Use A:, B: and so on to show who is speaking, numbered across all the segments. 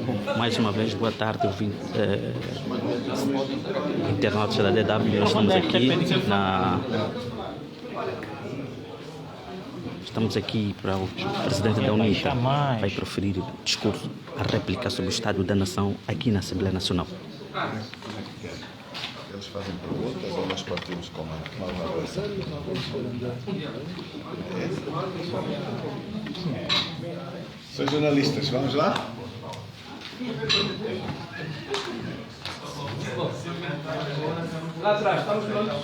A: Bom, mais uma vez, boa tarde, internautas da DW. Nós estamos aqui para o presidente da UNITA vai proferir o discurso, a réplica sobre o Estado da Nação aqui na Assembleia Nacional.
B: Eles fazem perguntas ou nós partimos com uma avaliação? São jornalistas, vamos lá?
C: Lá atrás, estamos prontos?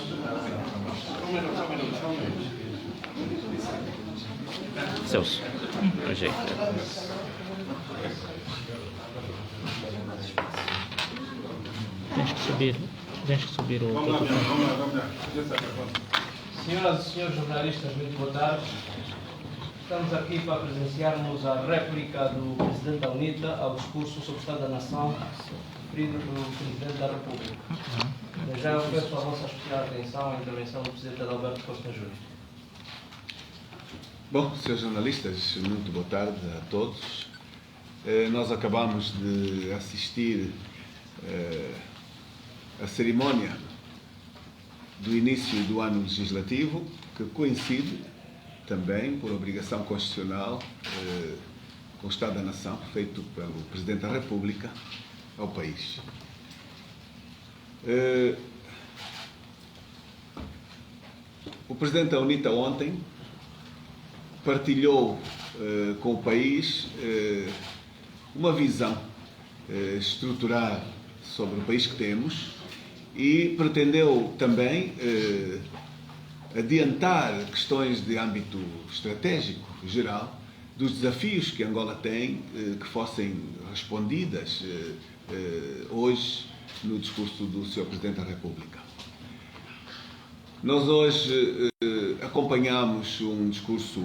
A: Celso, ajeita. Tens que subir o...
C: Vamos lá. Senhoras e senhores jornalistas, muito boa tarde. Estamos aqui para presenciarmos a réplica do Presidente da UNITA ao discurso sobre o Estado da Nação, referido pelo Presidente da República. Já eu peço a vossa especial atenção à intervenção do Presidente Adalberto Costa Júnior.
B: Bom, senhores jornalistas, muito boa tarde a todos. Nós acabamos de assistir a cerimónia do início do ano legislativo, que coincide também, por obrigação constitucional, com o Estado da Nação, feito pelo Presidente da República ao país. O Presidente da UNITA ontem partilhou com o país uma visão estrutural sobre o país que temos e pretendeu também adiantar questões de âmbito estratégico geral dos desafios que Angola tem que fossem respondidas hoje no discurso do Sr. Presidente da República. Nós hoje acompanhamos um discurso,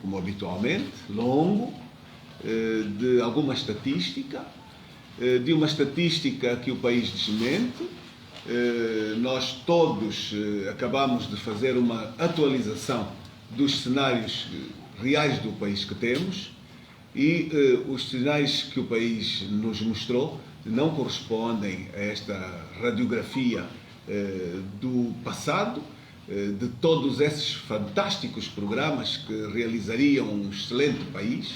B: como habitualmente, longo, de alguma estatística, de uma estatística que o país desmente. Nós todos acabamos de fazer uma atualização dos cenários reais do país que temos e os sinais que o país nos mostrou não correspondem a esta radiografia do passado, de todos esses fantásticos programas que realizariam um excelente país,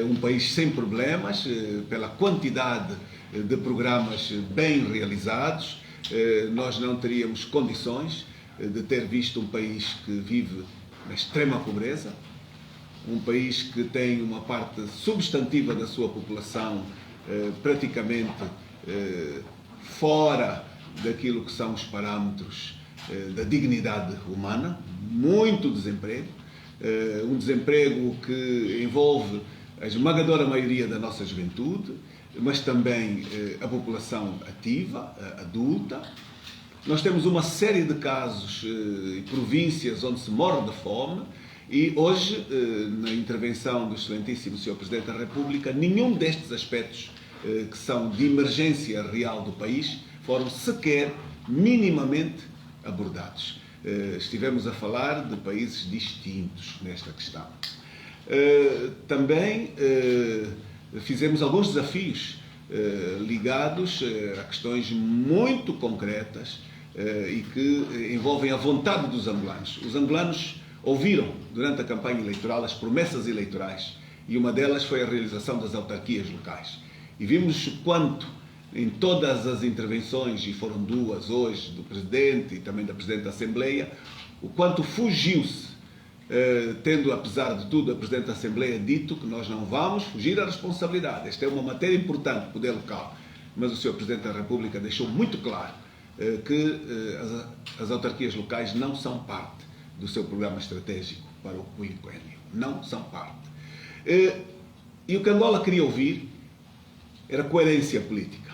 B: um país sem problemas, pela quantidade de programas bem realizados. Nós não teríamos condições de ter visto um país que vive na extrema pobreza, um país que tem uma parte substantiva da sua população praticamente fora daquilo que são os parâmetros da dignidade humana, muito desemprego, um desemprego que envolve a esmagadora maioria da nossa juventude, mas também a população ativa, adulta. Nós temos uma série de casos e províncias onde se morre de fome e hoje, na intervenção do excelentíssimo Sr. Presidente da República, nenhum destes aspectos que são de emergência real do país foram sequer minimamente abordados. Estivemos a falar de países distintos nesta questão. Também fizemos alguns desafios ligados a questões muito concretas e que envolvem a vontade dos angolanos. Os angolanos ouviram, durante a campanha eleitoral, as promessas eleitorais e uma delas foi a realização das autarquias locais. E vimos quanto, em todas as intervenções, e foram duas hoje, do Presidente e também da Presidente da Assembleia, o quanto fugiu-se, tendo, apesar de tudo, a Presidente da Assembleia dito que nós não vamos fugir à responsabilidade. Esta é uma matéria importante, poder local. Mas o Sr. Presidente da República deixou muito claro que as autarquias locais não são parte do seu programa estratégico para o quinquênio. Não são parte. E o que Angola queria ouvir era coerência política.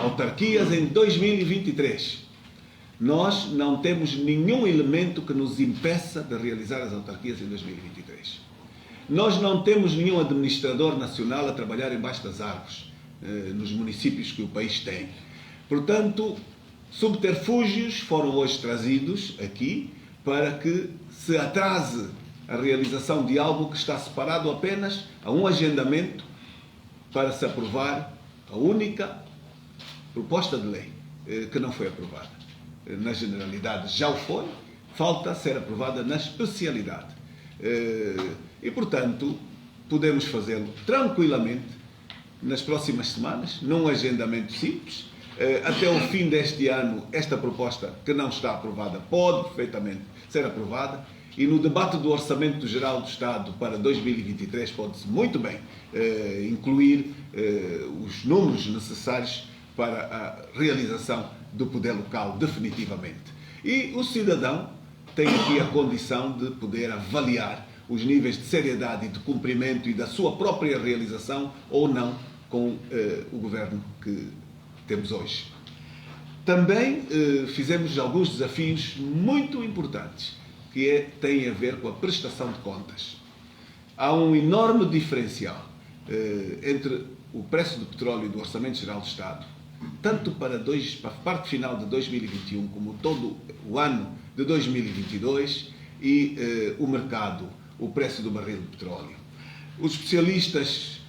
B: Autarquias em 2023. Nós não temos nenhum elemento que nos impeça de realizar as autarquias em 2023. Nós não temos nenhum administrador nacional a trabalhar embaixo das árvores, nos municípios que o país tem. Portanto, subterfúgios foram hoje trazidos aqui para que se atrase a realização de algo que está separado apenas a um agendamento para se aprovar a única proposta de lei que não foi aprovada. Na generalidade já o foi, falta ser aprovada na especialidade. E, portanto, podemos fazê-lo tranquilamente nas próximas semanas, num agendamento simples. Até o fim deste ano, esta proposta que não está aprovada pode perfeitamente ser aprovada, e no debate do Orçamento Geral do Estado para 2023 pode-se muito bem incluir os números necessários para a realização do poder local definitivamente. E o cidadão tem aqui a condição de poder avaliar os níveis de seriedade e de cumprimento e da sua própria realização ou não com o governo que temos hoje. Também fizemos alguns desafios muito importantes, que têm a ver com a prestação de contas. Há um enorme diferencial entre o preço do petróleo e do Orçamento Geral do Estado, tanto para a parte final de 2021 como todo o ano de 2022 e o mercado, o preço do barril de petróleo. Os especialistas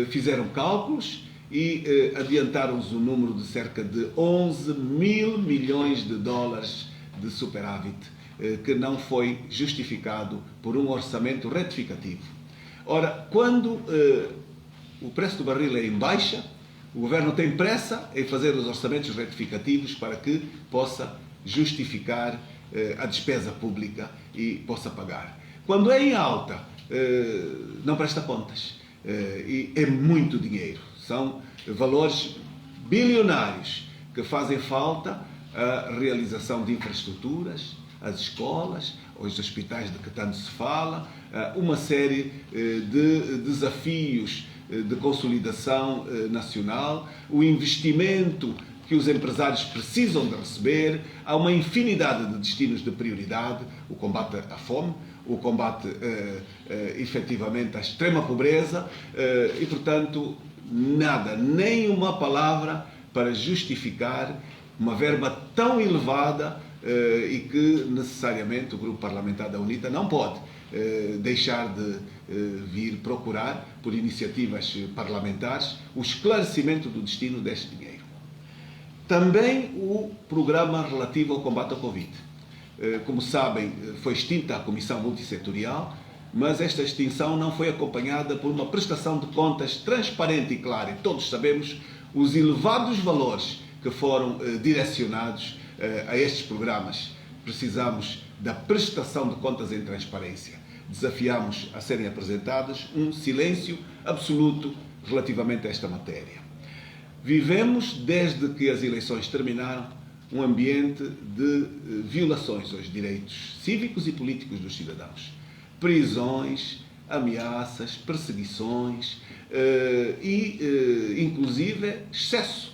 B: fizeram cálculos e adiantaram-nos o número de cerca de 11 mil milhões de dólares de superávit, que não foi justificado por um orçamento retificativo. Ora, quando o preço do barril é em baixa, o Governo tem pressa em fazer os orçamentos retificativos para que possa justificar a despesa pública e possa pagar. Quando é em alta, não presta contas. E é muito dinheiro. São valores bilionários que fazem falta a realização de infraestruturas, as escolas, os hospitais de que tanto se fala, uma série de desafios de consolidação nacional, o investimento que os empresários precisam de receber, há uma infinidade de destinos de prioridade, o combate à fome, o combate efetivamente à extrema pobreza e, portanto, nada, nem uma palavra para justificar uma verba tão elevada e que necessariamente o Grupo Parlamentar da UNITA não pode deixar de vir procurar, por iniciativas parlamentares, o esclarecimento do destino deste dinheiro. Também o programa relativo ao combate ao Covid. Como sabem, foi extinta a Comissão Multissetorial, mas esta extinção não foi acompanhada por uma prestação de contas transparente e clara. E todos sabemos os elevados valores que foram direcionados a estes programas. Precisamos da prestação de contas em transparência. Desafiamos a serem apresentados um silêncio absoluto relativamente a esta matéria. Vivemos, desde que as eleições terminaram, um ambiente de violações aos direitos cívicos e políticos dos cidadãos. Prisões, ameaças, perseguições e, inclusive, excesso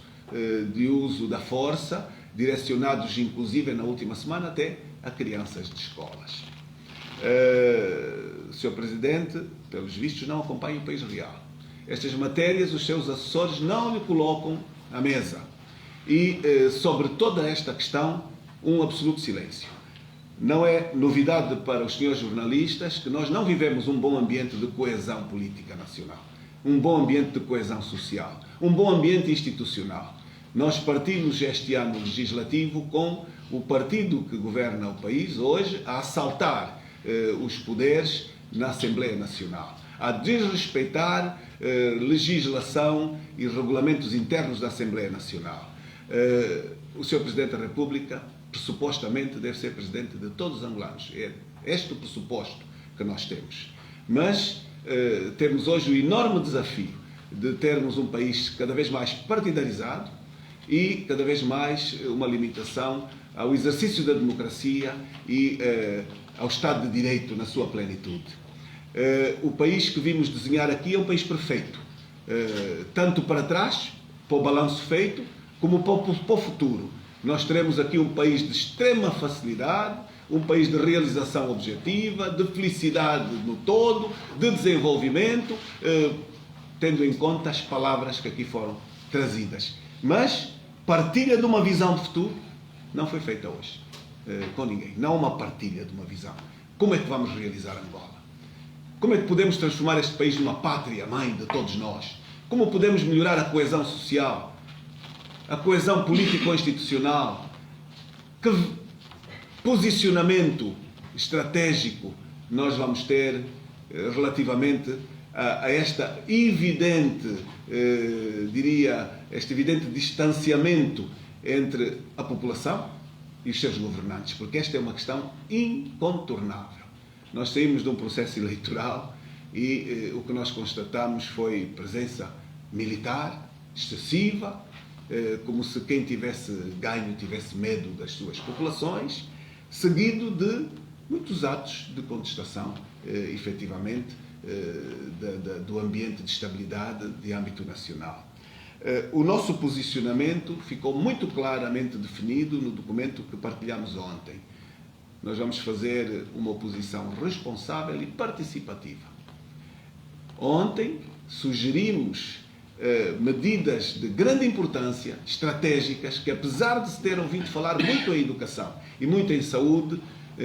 B: de uso da força, direcionados, inclusive, na última semana, até a crianças de escolas. Sr. Presidente, pelos vistos, não acompanha o país real. Estas matérias, os seus assessores não lhe colocam à mesa. E, sobre toda esta questão, um absoluto silêncio. Não é novidade para os senhores jornalistas que nós não vivemos um bom ambiente de coesão política nacional, um bom ambiente de coesão social, um bom ambiente institucional. Nós partimos este ano legislativo com o partido que governa o país hoje a assaltar os poderes na Assembleia Nacional, a desrespeitar legislação e regulamentos internos da Assembleia Nacional. O Sr. Presidente da República, pressupostamente, deve ser Presidente de todos os angolanos. É este o pressuposto que nós temos. Mas temos hoje o enorme desafio de termos um país cada vez mais partidarizado e cada vez mais uma limitação ao exercício da democracia e ao Estado de Direito na sua plenitude. O país que vimos desenhar aqui é um país perfeito, tanto para trás, para o balanço feito, como para o futuro. Nós teremos aqui um país de extrema facilidade, um país de realização objetiva, de felicidade no todo, de desenvolvimento, tendo em conta as palavras que aqui foram trazidas. Mas partilha de uma visão de futuro não foi feita hoje, com ninguém. Não uma partilha de uma visão. Como é que vamos realizar Angola? Como é que podemos transformar este país numa pátria-mãe de todos nós? como podemos melhorar a coesão social, a coesão político-institucional, que posicionamento estratégico nós vamos ter relativamente a esta evidente, este evidente distanciamento entre a população e os seus governantes, porque esta é uma questão incontornável. Nós saímos de um processo eleitoral e o que nós constatamos foi presença militar excessiva, como se quem tivesse ganho tivesse medo das suas populações, seguido de muitos atos de contestação, efetivamente, do ambiente de estabilidade de âmbito nacional. O nosso posicionamento ficou muito claramente definido no documento que partilhamos ontem. Nós vamos fazer uma oposição responsável e participativa. Ontem sugerimos medidas de grande importância, estratégicas, que apesar de se ter ouvido falar muito em educação e muito em saúde,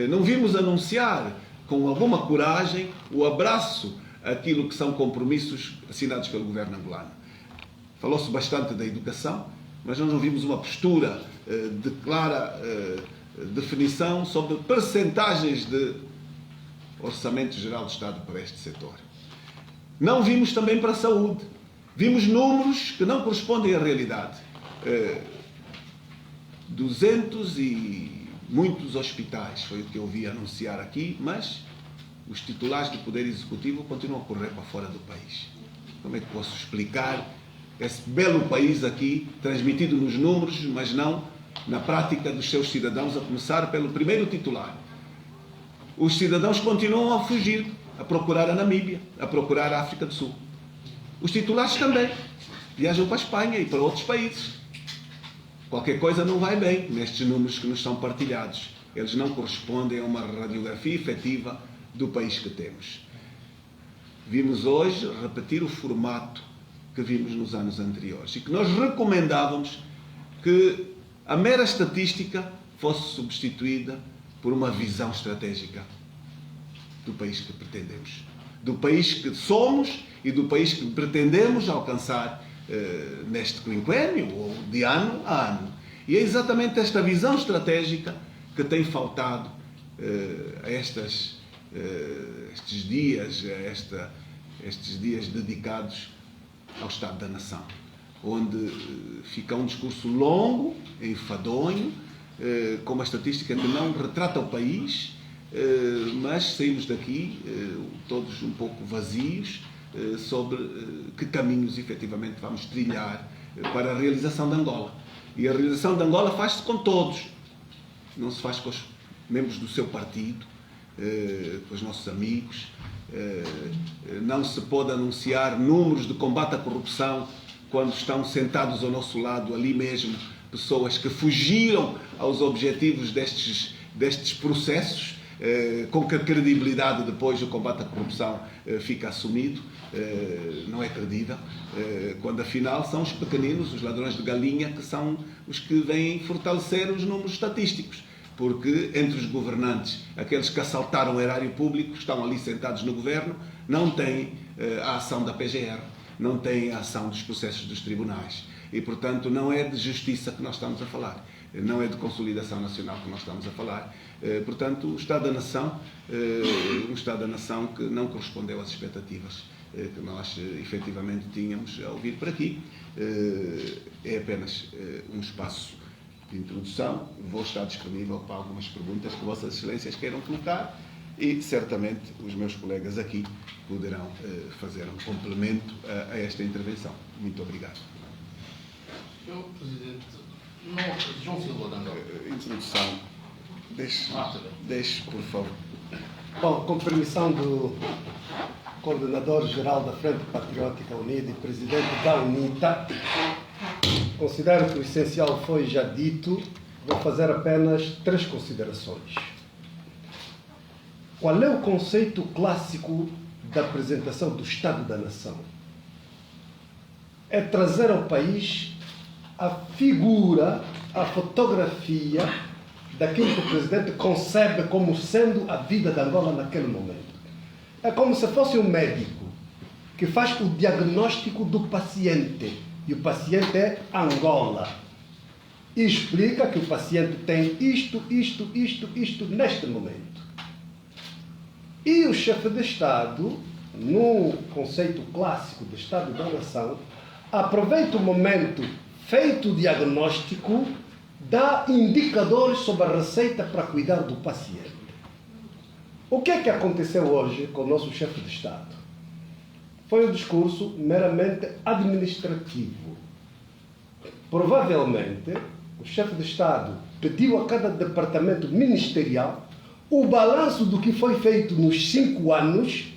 B: não vimos anunciar com alguma coragem o abraço àquilo que são compromissos assinados pelo governo angolano. Falou-se bastante da educação, mas nós não vimos uma postura de clara definição sobre percentagens de orçamento geral do Estado para este setor. Não vimos também para a saúde. Vimos números que não correspondem à realidade. 200 e muitos hospitais, foi o que eu ouvi anunciar aqui, mas os titulares do Poder Executivo continuam a correr para fora do país. Como é que posso explicar esse belo país aqui, transmitido nos números, mas não na prática dos seus cidadãos, a começar pelo primeiro titular? Os cidadãos continuam a fugir, a procurar a Namíbia, a procurar a África do Sul. Os titulares também viajam para a Espanha e para outros países. Qualquer coisa não vai bem nestes números que nos são partilhados. Eles não correspondem a uma radiografia efetiva do país que temos. Vimos hoje repetir o formato que vimos nos anos anteriores e que nós recomendávamos que a mera estatística fosse substituída por uma visão estratégica do país que pretendemos, do país que somos e do país que pretendemos alcançar neste quinquênio ou de ano a ano. E é exatamente esta visão estratégica que tem faltado a estes dias dedicados ao Estado da Nação, onde fica um discurso longo, enfadonho, com uma estatística que não retrata o país, mas saímos daqui todos um pouco vazios sobre que caminhos efetivamente vamos trilhar para a realização de Angola. E a realização de Angola faz-se com todos, não se faz com os membros do seu partido, com os nossos amigos. Não se pode anunciar números de combate à corrupção quando estão sentados ao nosso lado, ali mesmo, pessoas que fugiram aos objetivos destes processos, com que a credibilidade depois do combate à corrupção fica assumido. Não é credível, quando afinal são os pequeninos, os ladrões de galinha, que são os que vêm fortalecer os números estatísticos. Porque entre os governantes, aqueles que assaltaram o erário público, que estão ali sentados no governo, não têm a ação da PGR, não têm a ação dos processos dos tribunais. E, portanto, não é de justiça que nós estamos a falar, não é de consolidação nacional que nós estamos a falar. Portanto, o Estado da Nação, um Estado da Nação que não correspondeu às expectativas que nós efetivamente tínhamos a ouvir por aqui. É apenas um espaço de introdução. Vou estar disponível para algumas perguntas que Vossas Excelências queiram colocar e certamente os meus colegas aqui poderão fazer um complemento a esta intervenção. Muito obrigado.
D: Senhor Presidente, João Silva de Angola.
B: Introdução. Deixe, por favor.
E: Bom, com permissão do Coordenador-Geral da Frente Patriótica Unida e Presidente da UNITA, considero que o essencial foi já dito, vou fazer apenas 3 considerações. Qual é o conceito clássico da apresentação do Estado da Nação? É trazer ao país a figura, a fotografia daquilo que o Presidente concebe como sendo a vida de Angola naquele momento. É como se fosse um médico que faz o diagnóstico do paciente. E o paciente é Angola. E explica que o paciente tem isto neste momento. E o chefe de Estado, no conceito clássico de Estado da Nação, aproveita o momento feito o diagnóstico, dá indicadores sobre a receita para cuidar do paciente. O que é que aconteceu hoje com o nosso chefe de Estado? Foi um discurso meramente administrativo. Provavelmente, o chefe de Estado pediu a cada departamento ministerial o balanço do que foi feito nos 5 anos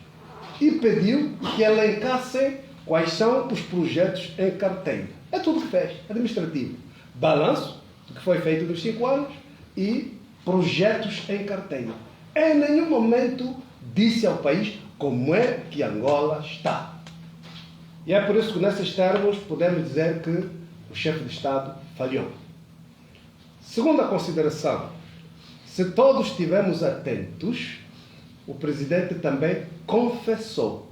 E: e pediu que elencassem quais são os projetos em carteira. É tudo que fez, administrativo. Balanço do que foi feito nos 5 anos e projetos em carteira. Em nenhum momento disse ao país como é que Angola está. E é por isso que, nesses termos, podemos dizer que o chefe de Estado falhou. Segunda consideração, se todos estivermos atentos, o presidente também confessou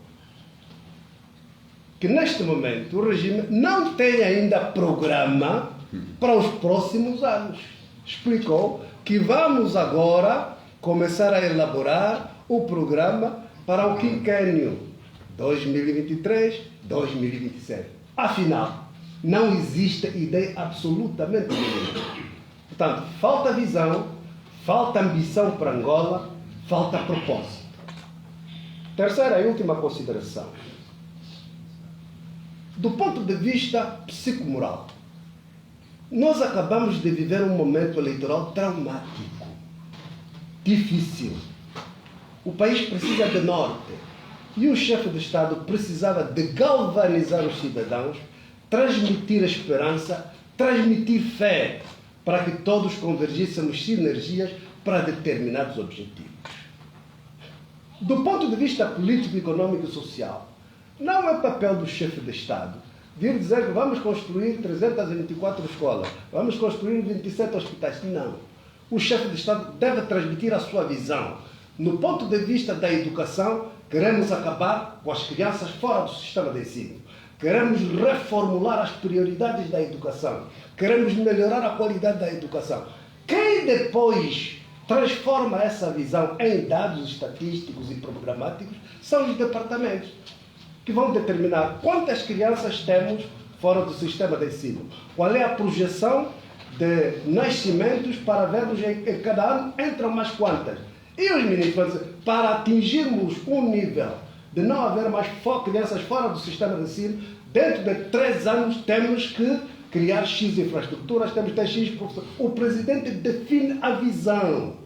E: que, neste momento, o regime não tem ainda programa para os próximos anos. Explicou que vamos agora começar a elaborar o programa para o quinquênio 2023-2027. Afinal, não existe ideia absolutamente nenhuma. Portanto, falta visão, falta ambição para Angola, falta propósito. Terceira e última consideração. Do ponto de vista psicomoral, nós acabamos de viver um momento eleitoral traumático, difícil. O país precisa de norte. E o chefe de Estado precisava de galvanizar os cidadãos, transmitir esperança, transmitir fé, para que todos convergíssemos sinergias para determinados objetivos. Do ponto de vista político, econômico e social, não é papel do chefe de Estado vir dizer que vamos construir 324 escolas, vamos construir 27 hospitais. Não. O chefe de Estado deve transmitir a sua visão. No ponto de vista da educação, queremos acabar com as crianças fora do sistema de ensino. Queremos reformular as prioridades da educação. Queremos melhorar a qualidade da educação. Quem depois transforma essa visão em dados estatísticos e programáticos são os departamentos, que vão determinar quantas crianças temos fora do sistema de ensino. Qual é a projeção de nascimentos para vermos em cada ano entram mais quantas. E os ministros vão dizer, para atingirmos um nível de não haver mais crianças fora do sistema de ensino, dentro de 3 anos temos que criar X infraestruturas, temos que ter X professores. O presidente define a visão.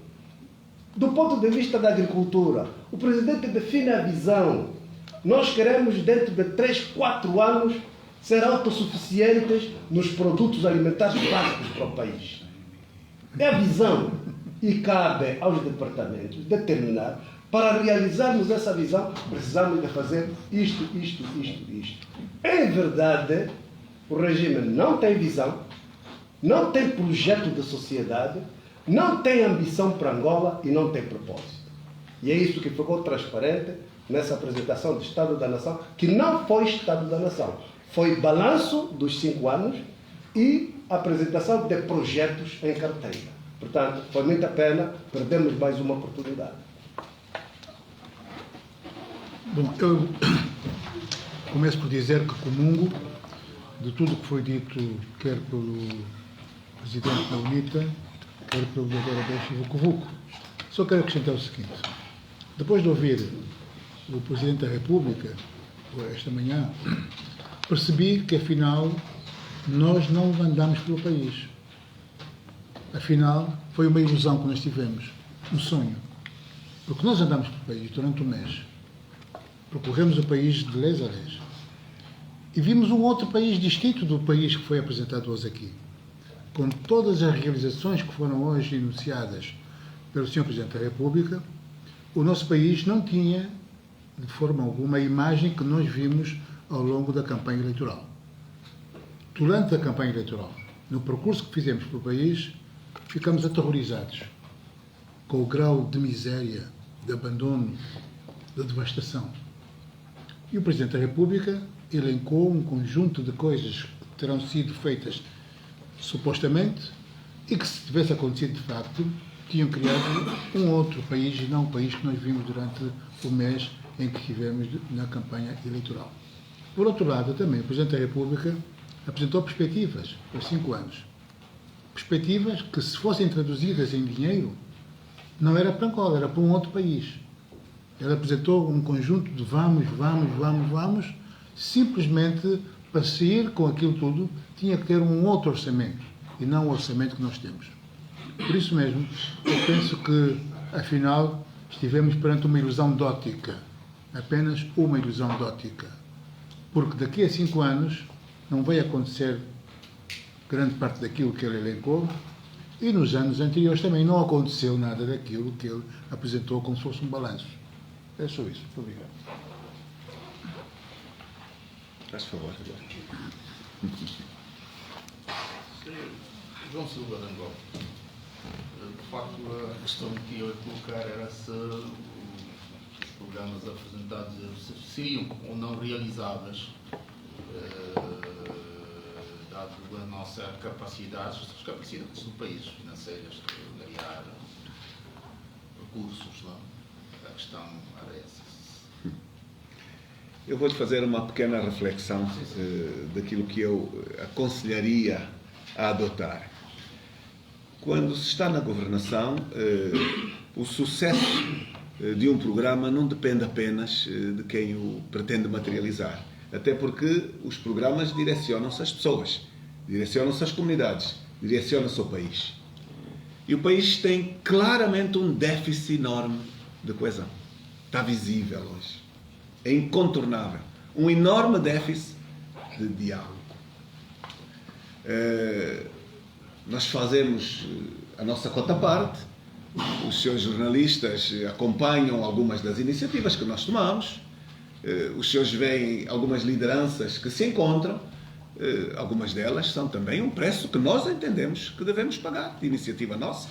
E: Do ponto de vista da agricultura, o presidente define a visão. Nós queremos, dentro de 3, 4 anos, ser autossuficientes nos produtos alimentares básicos para o país. É a visão. E cabe aos departamentos determinar, para realizarmos essa visão, precisamos de fazer isto. Em verdade, o regime não tem visão, não tem projeto de sociedade, não tem ambição para Angola e não tem propósito. E é isso que ficou transparente nessa apresentação do Estado da Nação, que não foi Estado da Nação. Foi balanço dos 5 anos e apresentação de projetos em carteira. Portanto, foi muita pena, perdemos mais uma oportunidade.
F: Bom, eu começo por dizer que comungo de tudo o que foi dito, quer pelo Presidente da UNITA, quer pelo Dr. Adolfo Vucu-Vucu. Só quero acrescentar o seguinte. Depois de ouvir o Presidente da República, esta manhã, percebi que, afinal, nós não andamos pelo país. Afinal, foi uma ilusão que nós tivemos, um sonho. Porque nós andamos pelo país durante um mês. Percorremos o país de lés a lés. E vimos um outro país distinto do país que foi apresentado hoje aqui. Com todas as realizações que foram hoje enunciadas pelo Sr. Presidente da República, o nosso país não tinha, de forma alguma, a imagem que nós vimos ao longo da campanha eleitoral. Durante a campanha eleitoral, no percurso que fizemos pelo país, ficamos aterrorizados com o grau de miséria, de abandono, de devastação. E o Presidente da República elencou um conjunto de coisas que terão sido feitas supostamente e que, se tivesse acontecido de facto, tinham criado um outro país e não o país que nós vimos durante o mês em que estivemos na campanha eleitoral. Por outro lado, também o Presidente da República apresentou perspectivas para 5 anos. Perspectivas que, se fossem traduzidas em dinheiro, não era para Angola, era para um outro país. Ele apresentou um conjunto de vamos, simplesmente para sair com aquilo tudo, tinha que ter um outro orçamento, e não o orçamento que nós temos. Por isso mesmo, eu penso que, afinal, estivemos perante uma ilusão de ótica, apenas uma ilusão de ótica. Porque daqui a 5 anos não vai acontecer grande parte daquilo que ele elencou, e nos anos anteriores também não aconteceu nada daquilo que ele apresentou como se fosse um balanço. É só isso. Muito obrigado.
B: Faz favor.
D: João Silva de Angola. De facto, a questão que eu ia colocar era se os programas apresentados seriam ou não realizáveis, dado a nossa capacidade, as capacidades do país, financeiras, de criar recursos, não? A questão era essa.
B: Eu vou-lhe fazer uma pequena reflexão daquilo que eu aconselharia a adotar. Quando se está na governação, o sucesso de um programa não depende apenas de quem o pretende materializar. Até porque os programas direcionam-se às pessoas, direcionam-se às comunidades, direcionam-se ao país. E o país tem claramente um déficit enorme de coesão. Está visível hoje. É incontornável. Um enorme déficit de diálogo. Nós fazemos a nossa cota parte, os seus jornalistas acompanham algumas das iniciativas que nós tomamos, os seus veem algumas lideranças que se encontram, algumas delas são também um preço que nós entendemos que devemos pagar, de iniciativa nossa.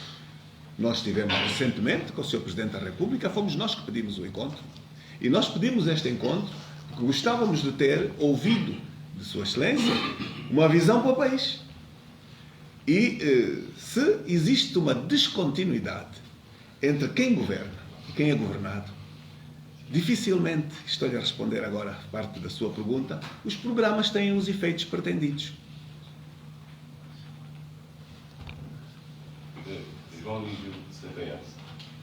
B: Nós estivemos recentemente com o Sr. Presidente da República, fomos nós que pedimos o encontro. E nós pedimos este encontro porque gostávamos de ter ouvido de Sua Excelência uma visão para o país. E se existe uma descontinuidade entre quem governa e quem é governado, dificilmente, estou-lhe a responder agora parte da sua pergunta, os programas têm os efeitos pretendidos.
G: João Lídio, CPS.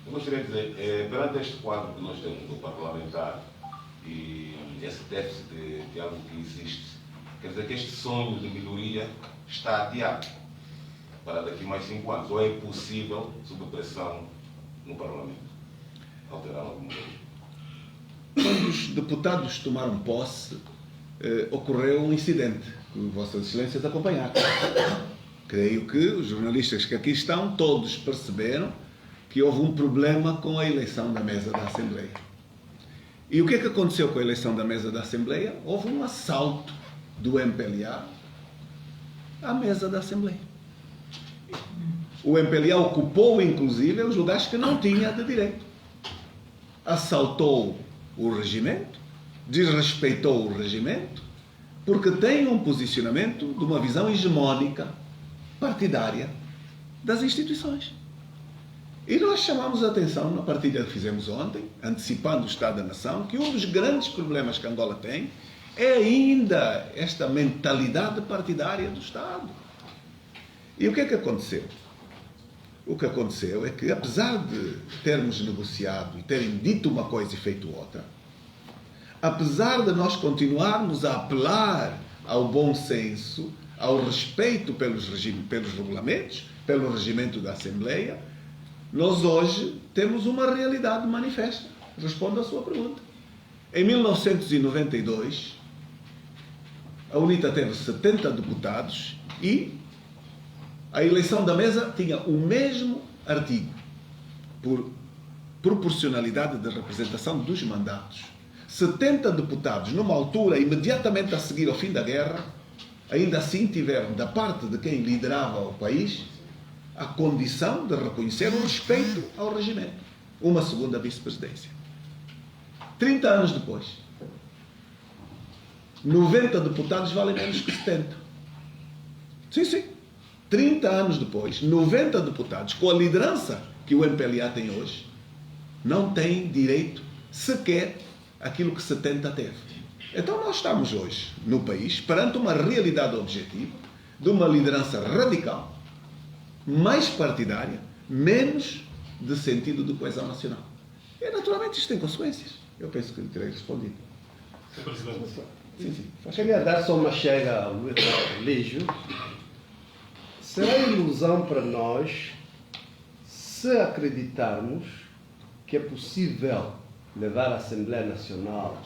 G: Eu gostaria de dizer, perante este quadro que nós temos no parlamentar e esse déficit de algo que existe, quer dizer que este sonho de melhoria está adiado para daqui mais 5 anos, ou é impossível, sob pressão no Parlamento, alterar alguma coisa?
B: Quando os deputados tomaram posse, ocorreu um incidente que Vossas Excelências acompanharam. Creio que os jornalistas que aqui estão, todos perceberam que houve um problema com a eleição da mesa da Assembleia. E o que é que aconteceu com a eleição da mesa da Assembleia? Houve um assalto do MPLA à mesa da Assembleia. O MPLA ocupou, inclusive, os lugares que não tinha de direito. Assaltou o regimento, desrespeitou o regimento, porque tem um posicionamento de uma visão hegemónica, partidária, das instituições. E nós chamamos a atenção na partilha que fizemos ontem, antecipando o Estado da Nação, que um dos grandes problemas que Angola tem é ainda esta mentalidade partidária do Estado. E o que é que aconteceu? O que aconteceu é que, apesar de termos negociado e terem dito uma coisa e feito outra, apesar de nós continuarmos a apelar ao bom senso, ao respeito pelos regulamentos, pelo regimento da Assembleia, nós hoje temos uma realidade manifesta. Respondo à sua pergunta. Em 1992, a UNITA teve 70 deputados e a eleição da mesa tinha o mesmo artigo, por proporcionalidade de representação dos mandatos. 70 deputados, numa altura imediatamente a seguir ao fim da guerra, ainda assim tiveram, da parte de quem liderava o país, a condição de reconhecer o respeito ao regimento. Uma segunda vice-presidência. 30 anos depois, 90 deputados valem menos que 70. Sim, sim. 30 anos depois, 90 deputados, com a liderança que o MPLA tem hoje, não têm direito sequer àquilo que 70 teve. Então nós estamos hoje, no país, perante uma realidade objetiva, de uma liderança radical, mais partidária, menos de sentido de coesão nacional. E naturalmente isto tem consequências. Eu penso que lhe terei respondido.
G: Sr. Presidente.
B: Sim, sim. Faz
E: Queria dar só uma chega ao Luís Lígio. Será ilusão para nós se acreditarmos que é possível levar a Assembleia Nacional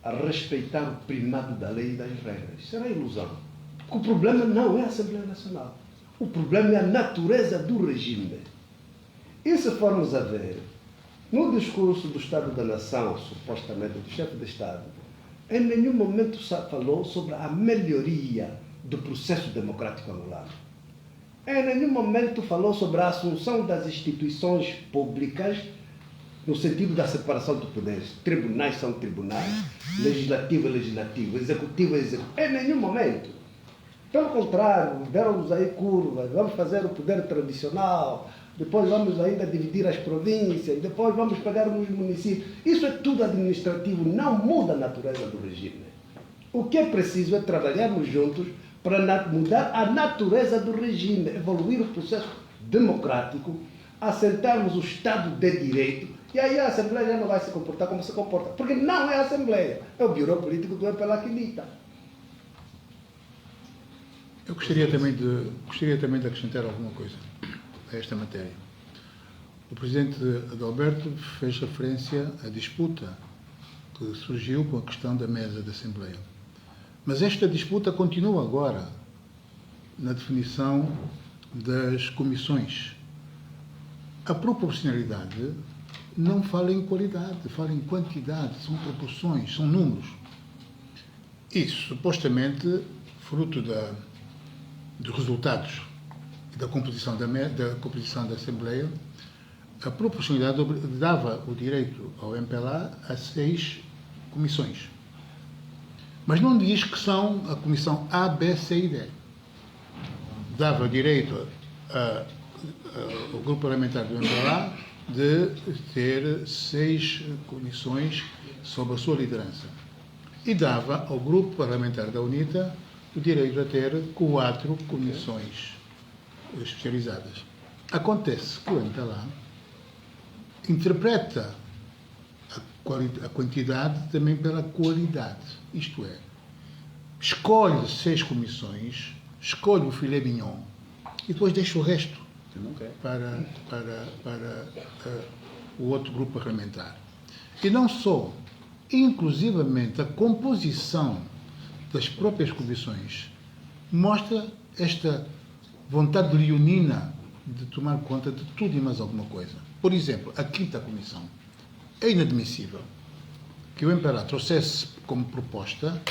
E: a respeitar o primado da lei e das regras. Será ilusão. Porque o problema não é a Assembleia Nacional. O problema é a natureza do regime. E se formos a ver, no discurso do Estado da Nação, supostamente do chefe de Estado, em nenhum momento falou sobre a melhoria do processo democrático angolano. Em nenhum momento falou sobre a assunção das instituições públicas no sentido da separação de poderes. Tribunais são tribunais, legislativo é legislativo, executivo é executivo. Em nenhum momento. Pelo contrário, deram-nos aí curvas, vamos fazer o poder tradicional, depois vamos ainda dividir as províncias, depois vamos pegar os municípios. Isso é tudo administrativo, não muda a natureza do regime. O que é preciso é trabalharmos juntos para mudar a natureza do regime, evoluir o processo democrático, assentarmos o Estado de Direito, e aí a Assembleia já não vai se comportar como se comporta, porque não é a Assembleia, é o Bureau Político do MPLA que lida.
F: Eu gostaria também de acrescentar alguma coisa a esta matéria. O presidente Adalberto fez referência à disputa que surgiu com a questão da mesa da Assembleia. Mas esta disputa continua agora na definição das comissões. A proporcionalidade não fala em qualidade, fala em quantidade, são proporções, são números. Isso, supostamente, fruto dos resultados e da composição da Assembleia, a proporcionalidade dava o direito ao MPLA a 6 comissões. Mas não diz que são a comissão A, B, C e D. Dava direito ao grupo parlamentar do MPLA de ter 6 comissões sob a sua liderança. E dava ao grupo parlamentar da UNITA o direito a ter 4 comissões especializadas. Acontece que o MPLA interpreta a quantidade também pela qualidade. Isto é, escolhe 6 comissões, escolhe o filé mignon e depois deixa o resto para o outro grupo parlamentar. E não só, inclusivamente a composição das próprias comissões mostra esta vontade leonina de tomar conta de tudo e mais alguma coisa. Por exemplo, a 5ª comissão. É inadmissível que o MPLA trouxesse como proposta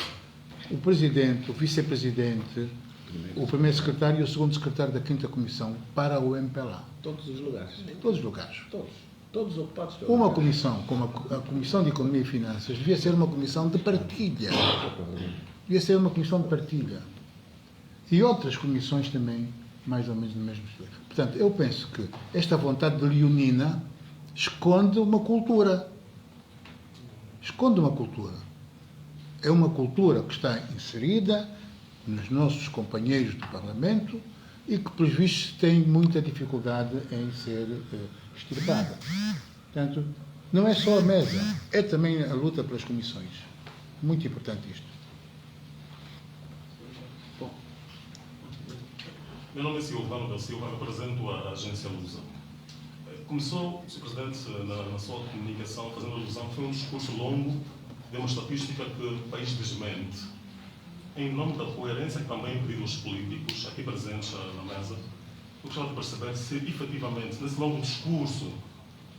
F: o presidente, o vice-presidente, o primeiro secretário e o segundo secretário da 5ª comissão para o MPLA.
B: Todos os lugares.
F: Todos os lugares.
B: Todos ocupados pelo
F: Uma
B: MPLA.
F: comissão, como a Comissão de Economia e Finanças, devia ser uma comissão de partilha. Devia ser uma comissão de partilha. E outras comissões também, mais ou menos no mesmo estilo. Portanto, eu penso que esta vontade leonina esconde uma cultura. Esconde uma cultura. É uma cultura que está inserida nos nossos companheiros do Parlamento e que, pelos vistos, tem muita dificuldade em ser extirpada. Portanto, não é só a mesa, é também a luta pelas comissões. Muito importante isto.
H: Meu nome é Silvano Del Silva, represento a agência Lusa. Começou, Sr. Presidente, na sua comunicação, fazendo alusão, foi um discurso longo, de uma estatística que o país desmente. Em nome da coerência que também pediu os políticos aqui presentes na mesa, eu gostava de perceber se, efetivamente, nesse longo discurso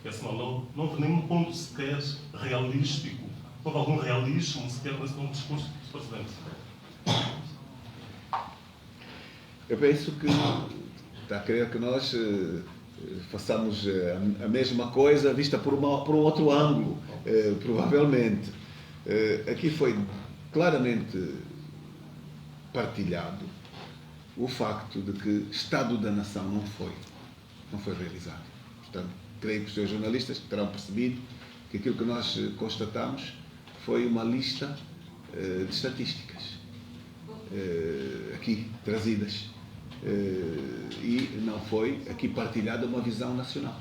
H: que assinalou, não houve nenhum ponto sequer realístico. Houve algum realismo sequer nesse longo discurso, Sr. Presidente?
B: Eu penso que está a querer que nós façamos a mesma coisa vista por um outro ângulo, provavelmente. Aqui foi claramente partilhado o facto de que Estado da Nação não foi realizado. Portanto, creio que os seus jornalistas terão percebido que aquilo que nós constatamos foi uma lista de estatísticas aqui trazidas e não foi aqui partilhada uma visão nacional,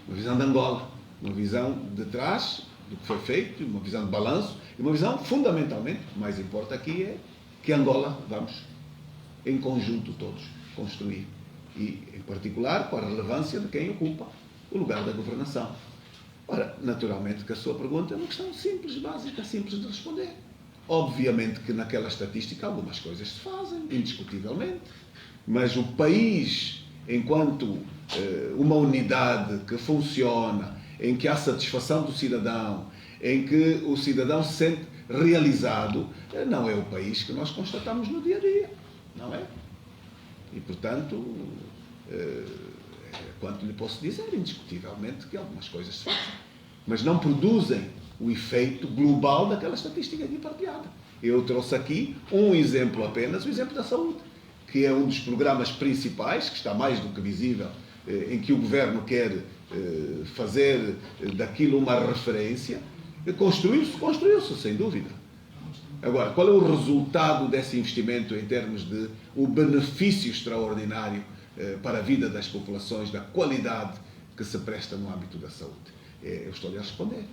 B: uma visão de Angola, uma visão de trás do que foi feito, uma visão de balanço e uma visão, fundamentalmente, o que mais importa aqui é que Angola vamos, em conjunto todos, construir e, em particular, com a relevância de quem ocupa o lugar da governação. Ora, naturalmente que a sua pergunta é uma questão simples, básica, simples de responder. Obviamente que naquela estatística algumas coisas se fazem, indiscutivelmente, mas o país, enquanto uma unidade que funciona, em que há satisfação do cidadão, em que o cidadão se sente realizado, não é o país que nós constatamos no dia a dia, não é? E, portanto, quanto lhe posso dizer, indiscutivelmente que algumas coisas se fazem, mas não produzem o efeito global daquela estatística aqui partilhada. Eu trouxe aqui um exemplo apenas, o exemplo da saúde, que é um dos programas principais, que está mais do que visível, em que o Governo quer fazer daquilo uma referência. Construiu-se, sem dúvida. Agora, qual é o resultado desse investimento em termos de o benefício extraordinário para a vida das populações, da qualidade que se presta no âmbito da saúde? Eu estou-lhe a responder.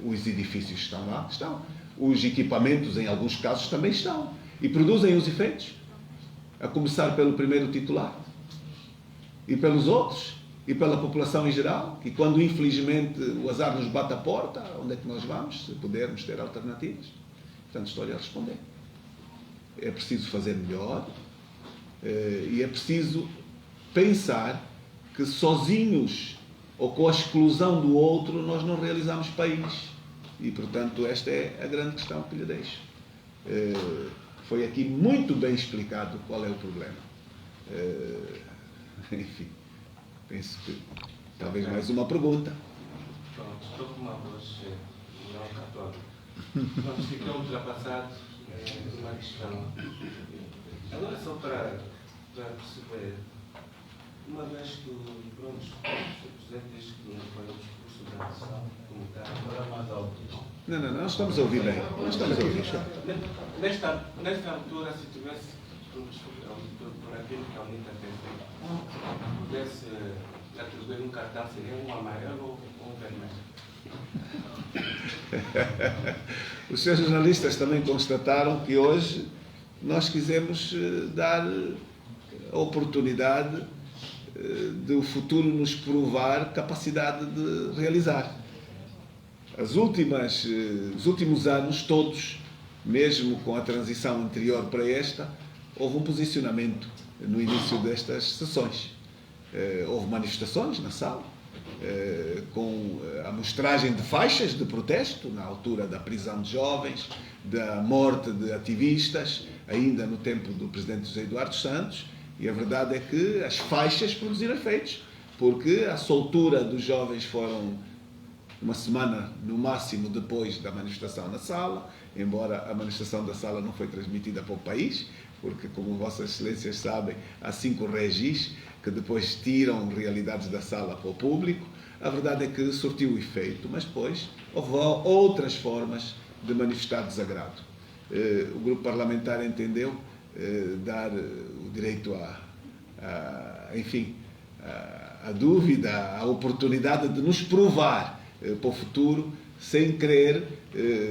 B: Os edifícios estão lá? Estão. Os equipamentos, em alguns casos, também estão. E produzem os efeitos. A começar pelo primeiro titular. E pelos outros. E pela população em geral. E quando, infelizmente, o azar nos bate à porta, onde é que nós vamos? Se pudermos ter alternativas. Portanto, estou-lhe a responder. É preciso fazer melhor. E é preciso pensar que sozinhos ou com a exclusão do outro nós não realizamos país. E, portanto, esta é a grande questão que lhe deixo. Foi aqui muito bem explicado qual é o problema. Enfim, penso que talvez mais uma pergunta.
I: Pronto, estou com uma voz não católica. Pronto, ficou ultrapassado uma questão. Agora, só para perceber, uma vez que pronto, o Presidente diz que não foi o discurso da nação, como está, agora mais alto.
B: Não, nós estamos a ouvir bem. Nós estamos a ouvir.
I: Nesta altura, se tivesse, por aquilo que a UNITA tem feito, pudesse atribuir um cartão, seria um amarelo ou um vermelho?
B: Os seus jornalistas também constataram que hoje nós quisemos dar a oportunidade de o futuro nos provar capacidade de realizar. Os últimos anos, todos, mesmo com a transição anterior para esta, houve um posicionamento no início destas sessões. Houve manifestações na sala, com a amostragem de faixas de protesto, na altura da prisão de jovens, da morte de ativistas, ainda no tempo do Presidente José Eduardo Santos, e a verdade é que as faixas produziram efeitos, porque a soltura dos jovens foram uma semana, no máximo, depois da manifestação na sala, embora a manifestação da sala não foi transmitida para o país, porque, como Vossas Excelências sabem, há 5 regis que depois tiram realidades da sala para o público. A verdade é que surtiu o efeito, mas depois houve outras formas de manifestar desagrado. O grupo parlamentar entendeu dar o direito à dúvida, à oportunidade de nos provar para o futuro, sem querer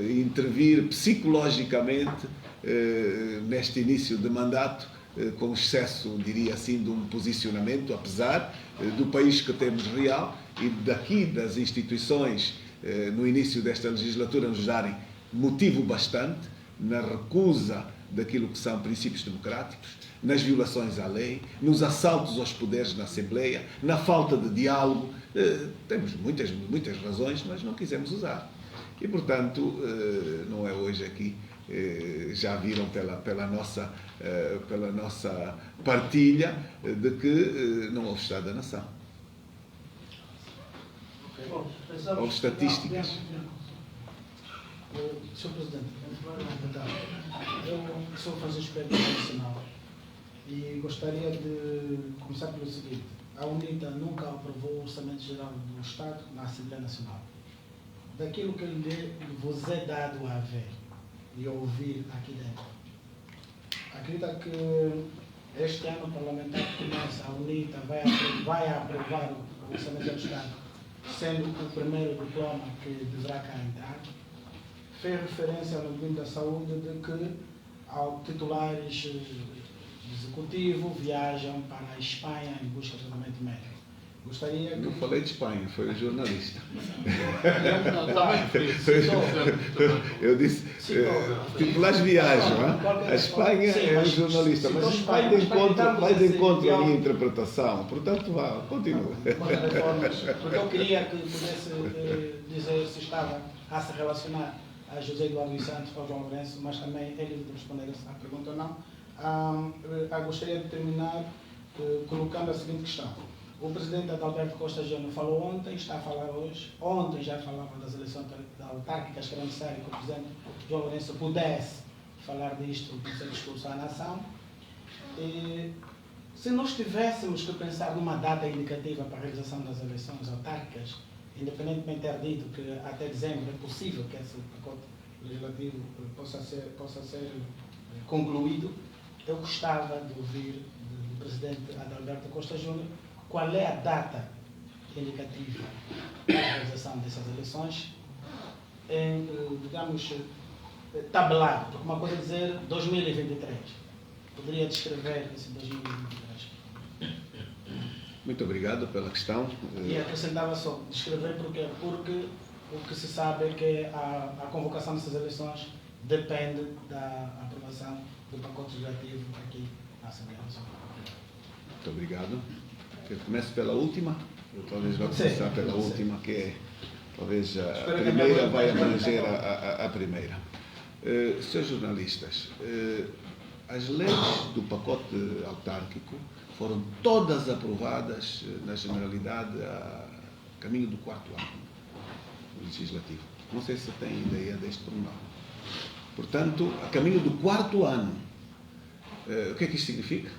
B: intervir psicologicamente neste início de mandato, com excesso, diria assim, de um posicionamento, apesar do país que temos real e daqui das instituições no início desta legislatura nos darem motivo bastante na recusa daquilo que são princípios democráticos, nas violações à lei, nos assaltos aos poderes na Assembleia, na falta de diálogo. Temos muitas razões, mas não quisemos usar. E, portanto, não é hoje aqui, já viram pela nossa partilha de que não houve Estado da Nação.
C: Bom,
B: Houve estatísticas.
J: Sr. Presidente, eu sou francisco internacional e gostaria de começar pelo seguinte. A UNITA nunca aprovou o Orçamento Geral do Estado na Assembleia Nacional. Daquilo que vos é dado a ver e ouvir aqui dentro, acredita que este ano parlamentar que começa, a UNITA vai aprovar o Orçamento do Estado, sendo o primeiro diploma que deverá cá entrar? Fez referência no Ministério da Saúde de que titulares do Executivo viajam para a Espanha em busca de tratamento médico. Gostaria que...
B: Não falei de Espanha, foi o jornalista. Eu disse, titulares viajam, a Espanha é o jornalista, mas vai de encontro à minha interpretação, portanto vá, continua.
J: Porque eu queria que pudesse dizer se estava a se relacionar a José Eduardo dos Santos ou João Lourenço, mas também ele de responder à pergunta ou não. Gostaria de terminar colocando a seguinte questão. O presidente Adalberto Costa Júnior falou ontem, está a falar hoje. Ontem já falava das eleições autárquicas, que era necessário que o presidente João Lourenço pudesse falar disto no seu discurso à nação. E, se nós tivéssemos que pensar numa data indicativa para a realização das eleições autárquicas, independentemente de ter dito que até dezembro é possível que esse pacote legislativo possa ser concluído, eu gostava de ouvir do presidente Adalberto Costa Júnior qual é a data indicativa para a realização dessas eleições, digamos, tabelado, porque uma coisa é dizer 2023. Poderia descrever esse 2023?
B: Muito obrigado pela questão.
J: E acrescentava só, descrever porque o que se sabe é que a convocação dessas eleições depende da aprovação do pacote legislativo aqui na Assembleia Nacional.
B: Muito obrigado. Eu começo pela última, eu talvez vou começar pela última, que é, talvez a primeira vai abranger a primeira. Senhores jornalistas, as leis do pacote autárquico foram todas aprovadas na generalidade a caminho do 4º ano legislativo. Não sei se têm ideia deste pormenor. Portanto, a caminho do 4º ano, o que é que isto significa?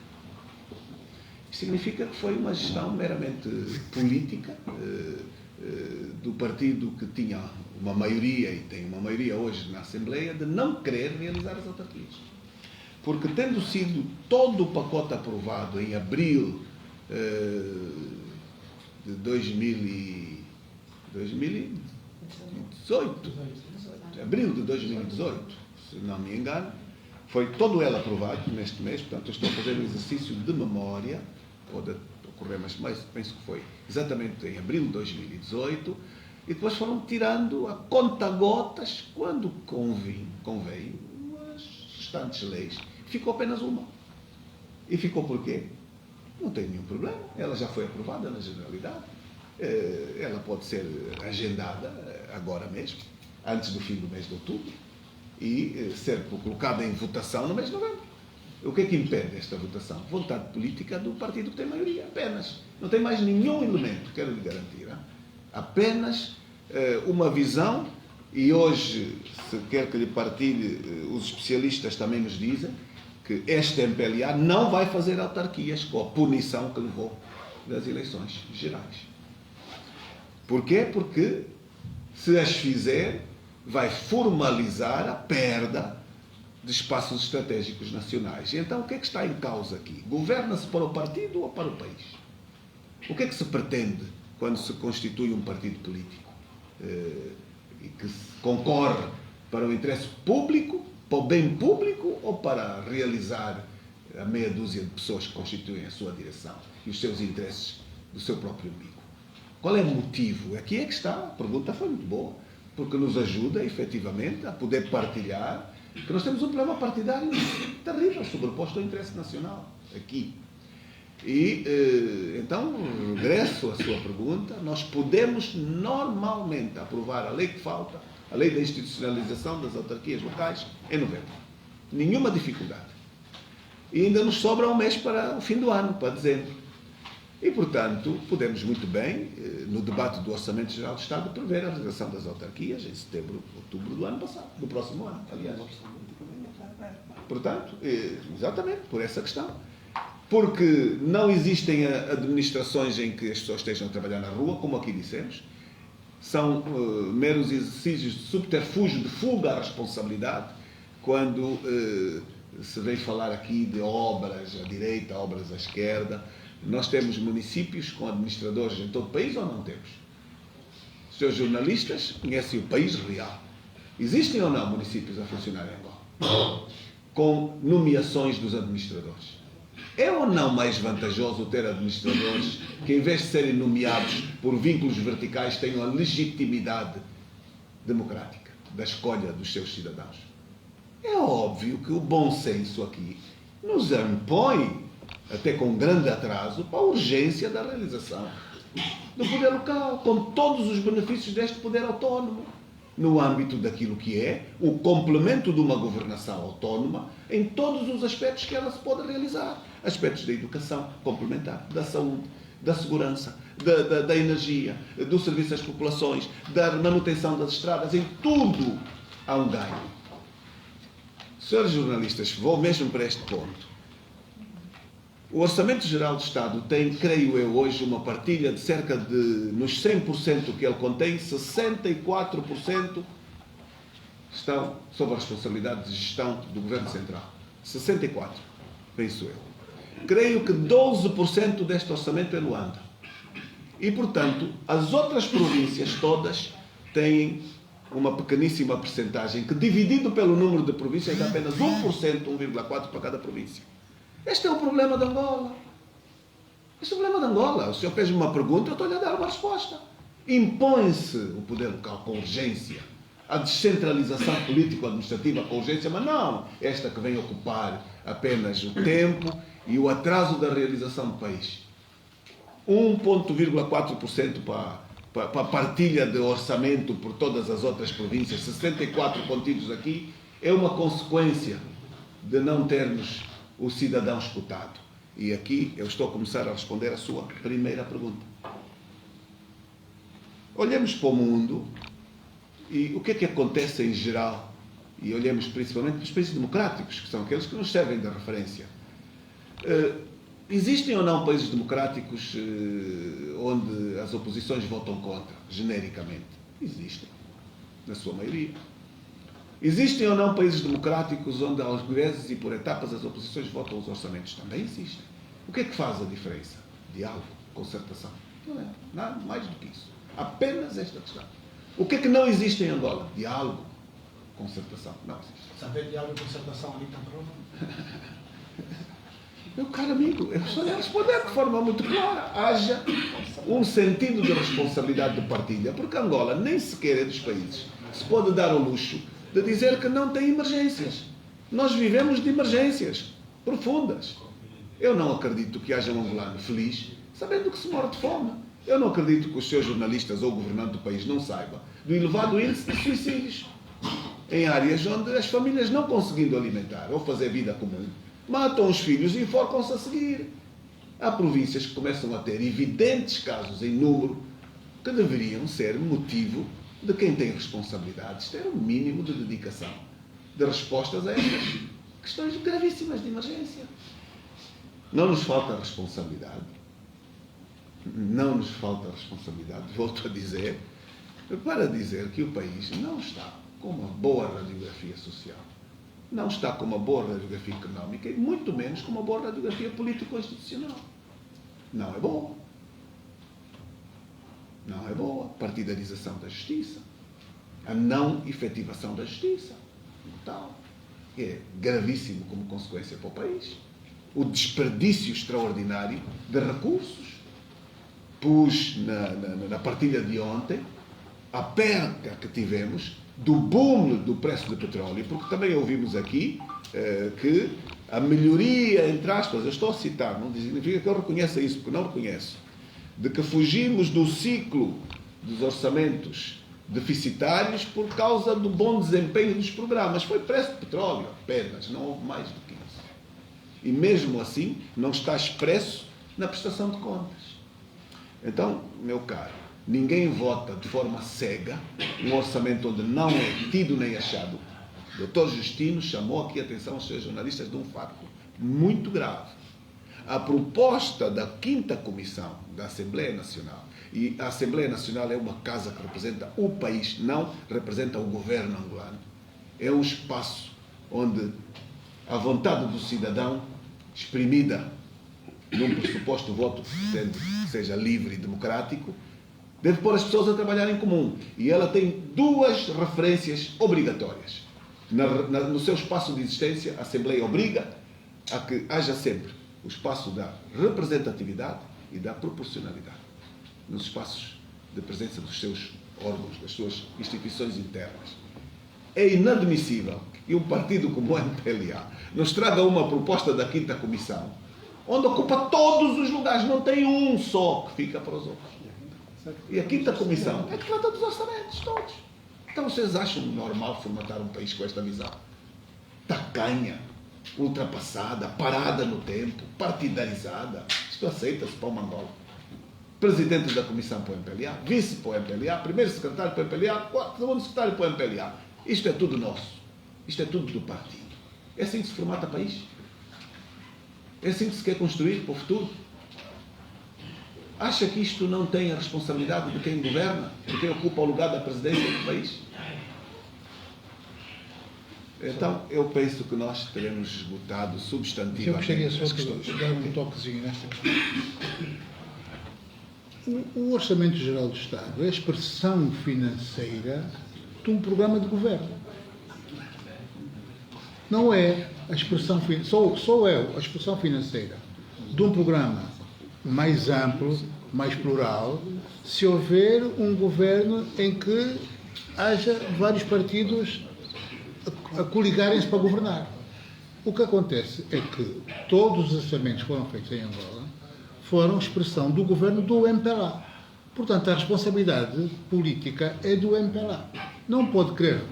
B: Significa que foi uma gestão meramente política do partido que tinha uma maioria, e tem uma maioria hoje na Assembleia, de não querer realizar as autarquias. Porque tendo sido todo o pacote aprovado em abril de 2018, abril de 2018, se não me engano, foi todo ele aprovado neste mês, portanto eu estou a fazer um exercício de memória, pode ocorrer, mas penso que foi exatamente em abril de 2018, e depois foram tirando a conta-gotas, quando convém, as restantes leis. Ficou apenas uma. E ficou por quê? Não tem nenhum problema, ela já foi aprovada na generalidade, ela pode ser agendada agora mesmo, antes do fim do mês de outubro, e ser colocada em votação no mês de novembro. O que é que impede esta votação? Vontade política do partido que tem maioria, apenas. Não tem mais nenhum elemento, quero lhe garantir. Apenas uma visão, e hoje, se quer que lhe partilhe, os especialistas também nos dizem que este MPLA não vai fazer autarquias com a punição que levou das eleições gerais. Porquê? Porque se as fizer, vai formalizar a perda de espaços estratégicos nacionais. E então, o que é que está em causa aqui? Governa-se para o partido ou para o país? O que é que se pretende quando se constitui um partido político? E que concorre para o interesse público, para o bem público, ou para realizar a meia dúzia de pessoas que constituem a sua direção e os seus interesses do seu próprio umbigo? Qual é o motivo? Aqui é que está. A pergunta foi muito boa, porque nos ajuda, efetivamente, a poder partilhar que nós temos um problema partidário terrível, sobreposto ao interesse nacional, aqui. E, então, regresso à sua pergunta, nós podemos normalmente aprovar a lei que falta, a lei da institucionalização das autarquias locais, em novembro. Nenhuma dificuldade. E ainda nos sobra um mês para o fim do ano, para dezembro. E, portanto, podemos muito bem, no debate do Orçamento Geral do Estado, prever a regressão das autarquias em setembro, outubro do ano passado, do próximo ano, aliás. Portanto, exatamente, por essa questão. Porque não existem administrações em que as pessoas estejam a trabalhar na rua, como aqui dissemos. São meros exercícios de subterfúgio, de fuga à responsabilidade, quando se vem falar aqui de obras à direita, obras à esquerda. Nós temos municípios com administradores em todo o país ou não temos? Os seus jornalistas conhecem o país real. Existem ou não municípios a funcionar em Angola? Com nomeações dos administradores. É ou não mais vantajoso ter administradores que, em vez de serem nomeados por vínculos verticais, tenham a legitimidade democrática da escolha dos seus cidadãos? É óbvio que o bom senso aqui nos impõe, até com grande atraso, para a urgência da realização do poder local, com todos os benefícios deste poder autónomo, no âmbito daquilo que é o complemento de uma governação autónoma em todos os aspectos que ela se pode realizar. Aspectos da educação complementar, da saúde, da segurança, da energia, do serviço às populações, da manutenção das estradas, em tudo há um ganho. Senhores jornalistas, vou mesmo para este ponto. O Orçamento Geral do Estado tem, creio eu, hoje uma partilha de cerca de, nos 100% que ele contém, 64% estão sob a responsabilidade de gestão do Governo Central. 64%, penso eu. Creio que 12% deste orçamento é Luanda. E, portanto, as outras províncias todas têm uma pequeníssima percentagem que, dividido pelo número de províncias, dá apenas 1%, 1,4% para cada província. Este é o problema de Angola. Este é o problema de Angola. O senhor fez-me uma pergunta, eu estou-lhe a dar uma resposta. Impõe-se o poder local com urgência. A descentralização político-administrativa com urgência, mas não esta que vem ocupar apenas o tempo e o atraso da realização do país. 1,4% para a partilha de orçamento por todas as outras províncias, 64 contidos aqui, é uma consequência de não termos o cidadão escutado. E aqui eu estou a começar a responder a sua primeira pergunta. Olhemos para o mundo e o que é que acontece em geral, e olhemos principalmente para os países democráticos, que são aqueles que nos servem de referência. Existem ou não países democráticos onde as oposições votam contra, genericamente? Existem, na sua maioria. Existem ou não países democráticos onde, aos vezes e por etapas, as oposições votam os orçamentos? Também existem. O que é que faz a diferença? Diálogo, concertação. Não é nada mais do que isso. Apenas esta questão. O que é que não existe em Angola? Diálogo, concertação. Não existe.
J: Saber diálogo e concertação ali está pronto?
B: Meu caro amigo, eu estou a responder de forma muito clara. Haja um sentido de responsabilidade de partilha, porque Angola nem sequer é dos países que se pode dar ao luxo de dizer que não tem emergências. Nós vivemos de emergências profundas. Eu não acredito que haja um angolano feliz sabendo que se morre de fome. Eu não acredito que os seus jornalistas ou o governante do país não saibam do elevado índice de suicídios em áreas onde as famílias, não conseguindo alimentar ou fazer vida comum, matam os filhos e enforcam-se a seguir. Há províncias que começam a ter evidentes casos em número que deveriam ser motivo de quem tem responsabilidades ter um mínimo de dedicação, de respostas a estas questões gravíssimas de emergência. Não nos falta responsabilidade. Não nos falta responsabilidade, volto a dizer, para dizer que o país não está com uma boa radiografia social, não está com uma boa radiografia económica e muito menos com uma boa radiografia político-institucional. Não é boa. Não é boa. Partidarização da justiça. A não efetivação da justiça. Tal. É gravíssimo como consequência para o país. O desperdício extraordinário de recursos. Pus na partilha de ontem a perca que tivemos do boom do preço do petróleo, porque também ouvimos aqui que a melhoria, entre aspas, eu estou a citar, não significa que eu reconheça isso, porque não reconheço, de que fugimos do ciclo dos orçamentos deficitários por causa do bom desempenho dos programas. Foi preço de petróleo apenas, não houve mais do que isso. E mesmo assim não está expresso na prestação de contas. Então, meu caro, ninguém vota de forma cega um orçamento onde não é tido nem achado. O Dr. Justino chamou aqui a atenção aos seus jornalistas de um facto muito grave. A proposta da 5ª Comissão da Assembleia Nacional, e a Assembleia Nacional é uma casa que representa o país, não representa o governo angolano, é um espaço onde a vontade do cidadão, exprimida num pressuposto voto que seja livre e democrático, deve pôr as pessoas a trabalhar em comum. E ela tem 2 referências obrigatórias. No seu espaço de existência, a Assembleia obriga a que haja sempre o espaço da representatividade e da proporcionalidade nos espaços de presença dos seus órgãos, das suas instituições internas. É inadmissível que um partido como o MPLA nos traga uma proposta da 5ª Comissão, onde ocupa todos os lugares, não tem um só que fica para os outros. E a 5ª Comissão é que trata dos orçamentos todos. Então vocês acham normal formatar um país com esta visão? Tacanha, ultrapassada, parada no tempo, partidarizada. Isto aceita-se para uma Angola. Presidente da Comissão para o MPLA, vice para o MPLA, primeiro secretário para o MPLA, segundo secretário para o MPLA. Isto é tudo nosso. Isto é tudo do partido. É assim que se formata país? É assim que se quer construir para o futuro? Acha que isto não tem a responsabilidade de quem governa, de quem ocupa o lugar da presidência do país? Então, eu penso que nós teremos esgotado substantivamente
F: eu gostaria só
B: as questões.
F: de dar um toquezinho nesta questão. O Orçamento Geral do Estado é a expressão financeira de um programa de governo. Não é a expressão, só é a expressão financeira de um programa mais amplo, mais plural, se houver um governo em que haja vários partidos a coligarem-se para governar. O que acontece é que todos os orçamentos que foram feitos em Angola foram expressão do governo do MPLA. Portanto, a responsabilidade política é do MPLA. Não pode querer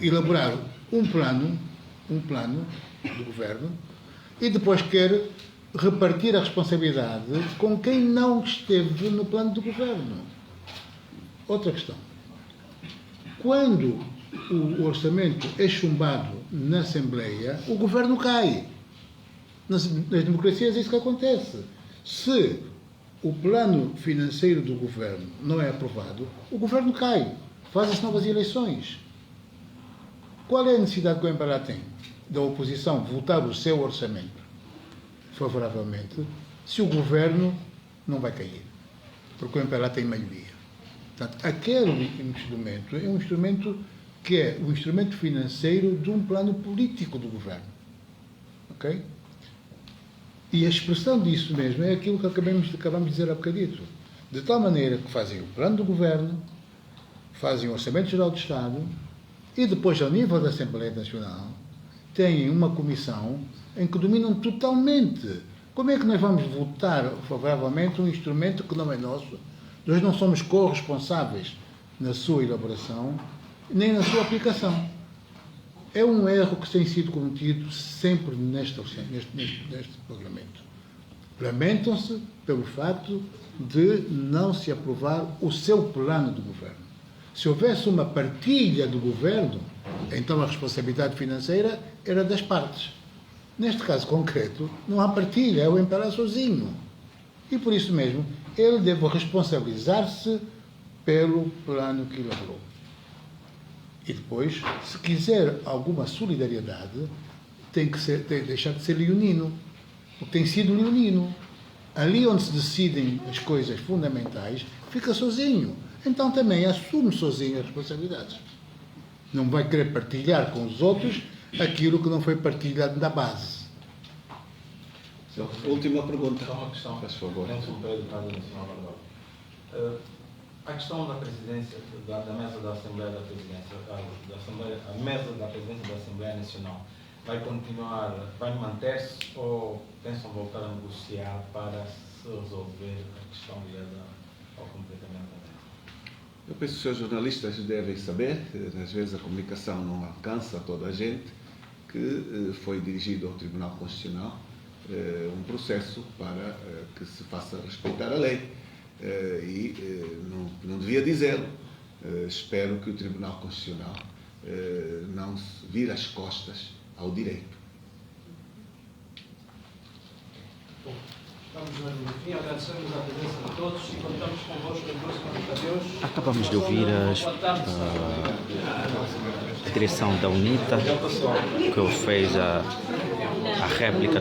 F: elaborar um plano do governo e depois quer repartir a responsabilidade com quem não esteve no plano do governo. Outra questão. Quando o orçamento é chumbado na Assembleia, o governo cai. Nas democracias é isso que acontece. Se o plano financeiro do governo não é aprovado, o governo cai. Fazem-se novas eleições. Qual é a necessidade que o MPLA tem da oposição votar o seu orçamento favoravelmente se o governo não vai cair? Porque o MPLA tem maioria. Portanto, aquele instrumento é um instrumento que é o instrumento financeiro de um plano político do governo. Ok? E a expressão disso mesmo é aquilo que acabamos de dizer há bocadito. De tal maneira que fazem o plano do governo, fazem o Orçamento Geral do Estado e depois, ao nível da Assembleia Nacional, têm uma comissão em que dominam totalmente. Como é que nós vamos votar favoravelmente um instrumento que não é nosso? Nós não somos corresponsáveis na sua elaboração nem na sua aplicação. É um erro que tem sido cometido sempre neste Parlamento. Lamentam-se pelo facto de não se aprovar o seu plano de governo. Se houvesse uma partilha do governo, então a responsabilidade financeira era das partes. Neste caso concreto, não há partilha, é o MPLA sozinho. E por isso mesmo, ele deve responsabilizar-se pelo plano que elaborou. E depois, se quiser alguma solidariedade, tem que deixar de ser leonino. Porque tem sido leonino. Ali onde se decidem as coisas fundamentais, fica sozinho. Então também assume sozinho as responsabilidades. Não vai querer partilhar com os outros aquilo que não foi partilhado da base.
B: Última pergunta.
I: Só uma questão.
B: Faz favor.
I: Nelson Pedro, Casa Nacional Barbado. A questão da presidência, da mesa da Assembleia da Presidência, a mesa da presidência da Assembleia Nacional, vai continuar, vai manter-se ou pensam voltar a negociar para se resolver a questão ligada ao completamento da mesa?
B: Eu penso que os seus jornalistas devem saber, às vezes a comunicação não alcança toda a gente, que foi dirigido ao Tribunal Constitucional um processo para que se faça respeitar a lei. Não devia dizê-lo. Espero que o Tribunal Constitucional não se vire as costas ao direito.
C: Estamos no fim, agradecemos a presença de todos e contamos convosco em próxima ocasião.
A: Acabamos de ouvir a direção da UNITA, que fez a réplica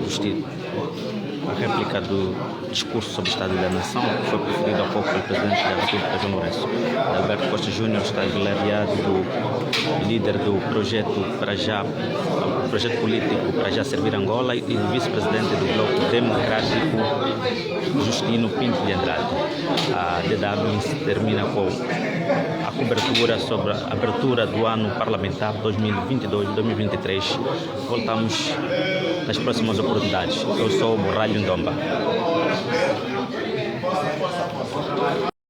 A: do discurso sobre o Estado da Nação, que foi proferido há pouco pelo Presidente da República, João Lourenço. Alberto Costa Júnior está envelhado do líder do projeto político para já servir Angola e vice-presidente do Bloco Democrático, Justino Pinto de Andrade. A DW termina com a cobertura sobre a abertura do ano parlamentar 2022-2023. Voltamos nas próximas oportunidades. Eu sou o Borralho Ndomba.